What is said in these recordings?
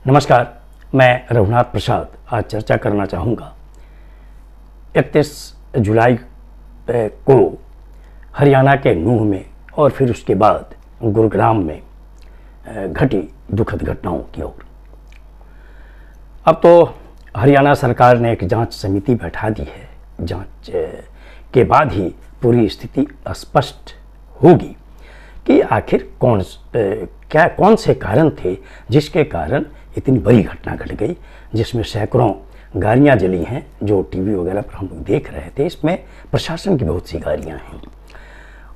नमस्कार, मैं रघुनाथ प्रसाद आज चर्चा करना चाहूँगा 31 जुलाई को हरियाणा के नूंह में और फिर उसके बाद गुरुग्राम में घटी दुखद घटनाओं की ओर। अब तो हरियाणा सरकार ने एक जांच समिति बैठा दी है। जांच के बाद ही पूरी स्थिति स्पष्ट होगी कि आखिर कौन से कारण थे जिसके कारण इतनी बड़ी घटना घट गई, जिसमें सैकड़ों गाड़ियाँ जली हैं जो टीवी वगैरह पर हम लोग देख रहे थे। इसमें प्रशासन की बहुत सी गाड़ियाँ हैं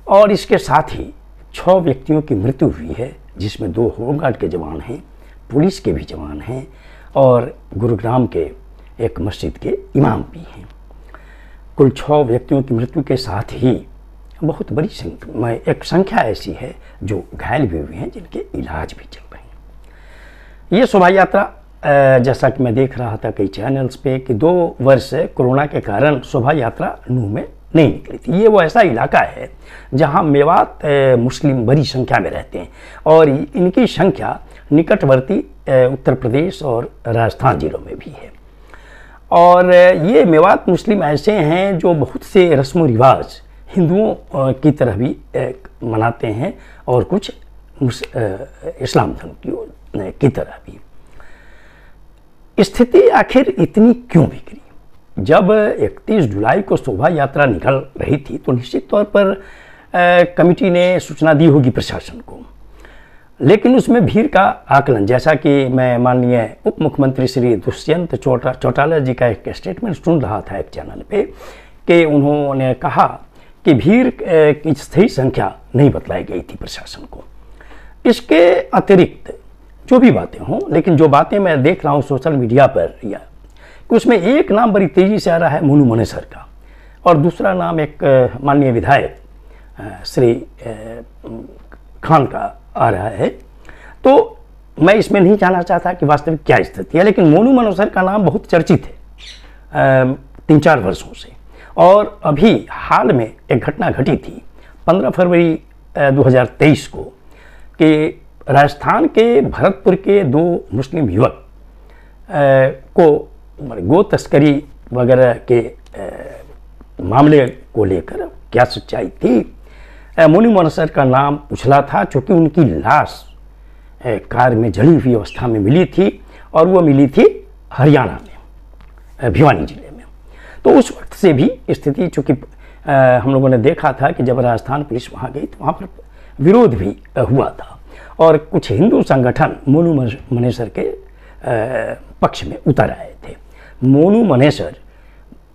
और इसके साथ ही 6 व्यक्तियों की मृत्यु हुई है, जिसमें 2 होमगार्ड के जवान हैं, पुलिस के भी जवान हैं और गुरुग्राम के एक मस्जिद के इमाम भी हैं। कुल 6 व्यक्तियों की मृत्यु के साथ ही बहुत बड़ी एक संख्या ऐसी है जो घायल भी हुए हैं, जिनके इलाज भी चल रहे हैं। ये शोभा यात्रा जैसा कि मैं देख रहा था कई चैनल्स पे कि 2 वर्ष कोरोना के कारण शोभा यात्रा नूंह में नहीं निकली थी। ये वो ऐसा इलाका है जहां मेवात मुस्लिम बड़ी संख्या में रहते हैं और इनकी संख्या निकटवर्ती उत्तर प्रदेश और राजस्थान जिलों में भी है। और ये मेवात मुस्लिम ऐसे हैं जो बहुत से रस्म रिवाज हिंदुओं की तरह भी मनाते हैं और कुछ इस्लाम धर्म की तरह भी। स्थिति आखिर इतनी क्यों बिगड़ी? जब 31 जुलाई को शोभा यात्रा निकल रही थी तो निश्चित तौर पर कमेटी ने सूचना दी होगी प्रशासन को, लेकिन उसमें भीड़ का आकलन, जैसा कि मैं माननीय उप मुख्यमंत्री श्री दुष्यंत चौटाला जी का एक स्टेटमेंट सुन रहा था एक चैनल पे, कि उन्होंने कहा कि भीड़ की सही संख्या नहीं बतलाई गई थी प्रशासन को। इसके अतिरिक्त जो भी बातें हों, लेकिन जो बातें मैं देख रहा हूँ सोशल मीडिया पर, या उसमें एक नाम बड़ी तेजी से आ रहा है मोनू मनेसर का, और दूसरा नाम एक माननीय विधायक श्री खान का आ रहा है। तो मैं इसमें नहीं जानना चाहता कि वास्तविक क्या स्थिति है, लेकिन मोनू मनेसर का नाम बहुत चर्चित है 3-4 वर्षों से। और अभी हाल में एक घटना घटी थी 15 फरवरी 2023 को कि राजस्थान के भरतपुर के 2 मुस्लिम युवक को गो तस्करी वगैरह के मामले को लेकर क्या सच्चाई थी। मोनू मनेसर का नाम उछला था क्योंकि उनकी लाश कार में जली हुई अवस्था में मिली थी और वो मिली थी हरियाणा में, भिवानी जिले में। तो उस वक्त से भी स्थिति, चूँकि हम लोगों ने देखा था कि जब राजस्थान पुलिस वहाँ गई तो वहाँ पर विरोध भी हुआ था और कुछ हिंदू संगठन मोनू मनेसर के पक्ष में उतर आए थे। मोनू मनेसर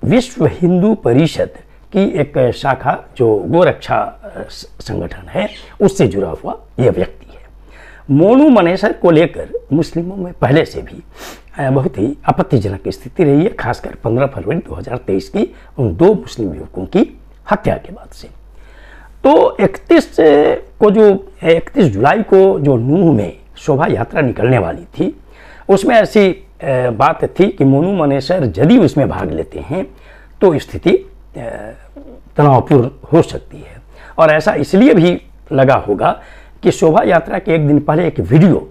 विश्व हिंदू परिषद की एक शाखा जो गोरक्षा संगठन है उससे जुड़ा हुआ यह व्यक्ति है। मोनू मनेसर को लेकर मुस्लिमों में पहले से भी बहुत ही आपत्तिजनक स्थिति रही है, खासकर 15 फरवरी 2023 की उन 2 मुस्लिम युवकों की हत्या के बाद से। तो 31 जुलाई को जो नूंह में शोभा यात्रा निकलने वाली थी, उसमें ऐसी बात थी कि मोनू मनेसर यदि उसमें भाग लेते हैं तो स्थिति तनावपूर्ण हो सकती है। और ऐसा इसलिए भी लगा होगा कि शोभा यात्रा के एक दिन पहले एक वीडियो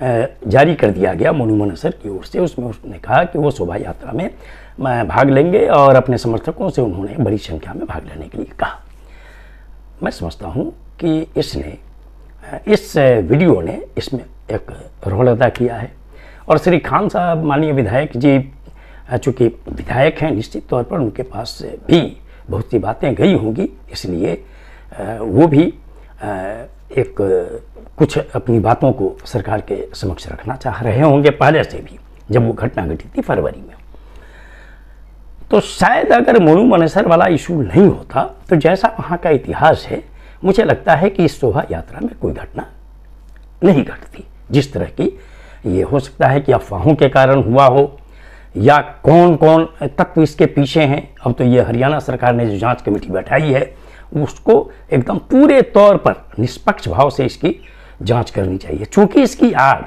जारी कर दिया गया मोनू मनेसर की ओर से। उसमें उसने कहा कि वो शोभा यात्रा में भाग लेंगे और अपने समर्थकों से उन्होंने बड़ी संख्या में भाग लेने के लिए कहा। मैं समझता हूँ कि इस वीडियो ने इसमें एक रोल अदा किया है। और श्री खान साहब माननीय विधायक जी, चूँकि विधायक हैं, निश्चित तौर पर उनके पास भी बहुत सी बातें गई होंगी, इसलिए वो भी एक कुछ अपनी बातों को सरकार के समक्ष रखना चाह रहे होंगे पहले से भी, जब वो घटना घटी थी फरवरी में। तो शायद अगर मोनू मनेसर वाला इशू नहीं होता तो जैसा वहाँ का इतिहास है, मुझे लगता है कि इस शोभा यात्रा में कोई घटना नहीं घटती। जिस तरह की ये हो सकता है कि अफवाहों के कारण हुआ हो या कौन कौन तत्व इसके पीछे हैं। अब तो ये हरियाणा सरकार ने जो जांच कमेटी बैठाई है उसको एकदम पूरे तौर पर निष्पक्ष भाव से इसकी जांच करनी चाहिए। चूँकि इसकी आग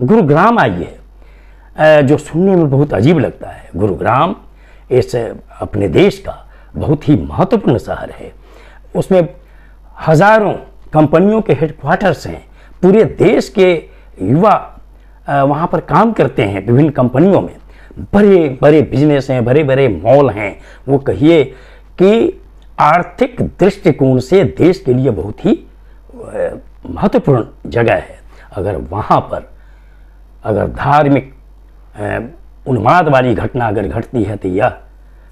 गुरुग्राम आई है, जो सुनने में बहुत अजीब लगता है। गुरुग्राम इस अपने देश का बहुत ही महत्वपूर्ण शहर है, उसमें हजारों कंपनियों के हेडक्वार्टर्स हैं, पूरे देश के युवा वहाँ पर काम करते हैं विभिन्न कंपनियों में, बड़े बड़े बिजनेस हैं, बड़े बड़े मॉल हैं, वो कहिए कि आर्थिक दृष्टिकोण से देश के लिए बहुत ही महत्वपूर्ण जगह है। अगर वहाँ पर अगर धार्मिक उन्माद वाली घटना अगर घटती है तो यह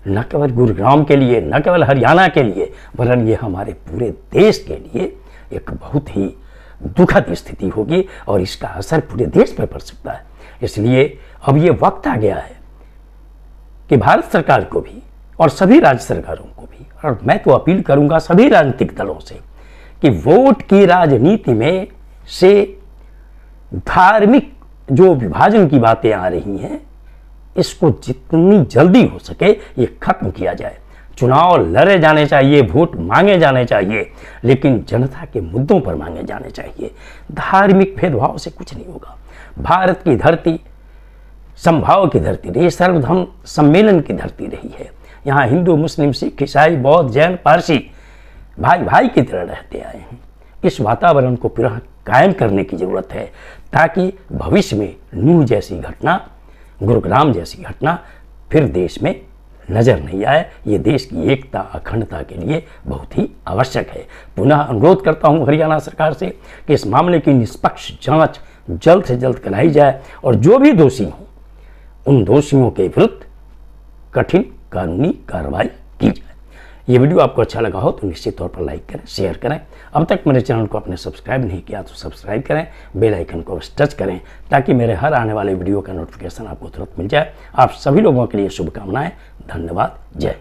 न केवल गुरुग्राम के लिए, न केवल हरियाणा के लिए, वरन ये हमारे पूरे देश के लिए एक बहुत ही दुखद स्थिति होगी और इसका असर पूरे देश पर पड़ सकता है। इसलिए अब ये वक्त आ गया है कि भारत सरकार को भी और सभी राज्य सरकारों को भी, और मैं तो अपील करूंगा सभी राजनीतिक दलों से, कि वोट की राजनीति में से धार्मिक जो विभाजन की बातें आ रही हैं, इसको जितनी जल्दी हो सके ये खत्म किया जाए। चुनाव लड़े जाने चाहिए, वोट मांगे जाने चाहिए, लेकिन जनता के मुद्दों पर मांगे जाने चाहिए। धार्मिक भेदभाव से कुछ नहीं होगा। भारत की धरती समभाव की धरती रही, सर्वधर्म सम्मेलन की धरती रही है। यहाँ हिंदू, मुस्लिम, सिख, ईसाई, बौद्ध, जैन, पारसी भाई भाई की तरह रहते आए हैं। इस वातावरण को पुनः कायम करने की जरूरत है ताकि भविष्य में नूह जैसी घटना, गुरुग्राम जैसी घटना फिर देश में नजर नहीं आए। ये देश की एकता, अखंडता के लिए बहुत ही आवश्यक है। पुनः अनुरोध करता हूँ हरियाणा सरकार से कि इस मामले की निष्पक्ष जांच जल्द से जल्द कराई जाए और जो भी दोषी हों उन दोषियों के विरुद्ध कठिन कानूनी कार्रवाई की जाए। ये वीडियो आपको अच्छा लगा हो तो निश्चित तौर पर लाइक करें, शेयर करें। अब तक मेरे चैनल को आपने सब्सक्राइब नहीं किया तो सब्सक्राइब करें, बेल आइकन को टच करें ताकि मेरे हर आने वाले वीडियो का नोटिफिकेशन आपको तुरंत मिल जाए। आप सभी लोगों के लिए शुभकामनाएं। धन्यवाद। जय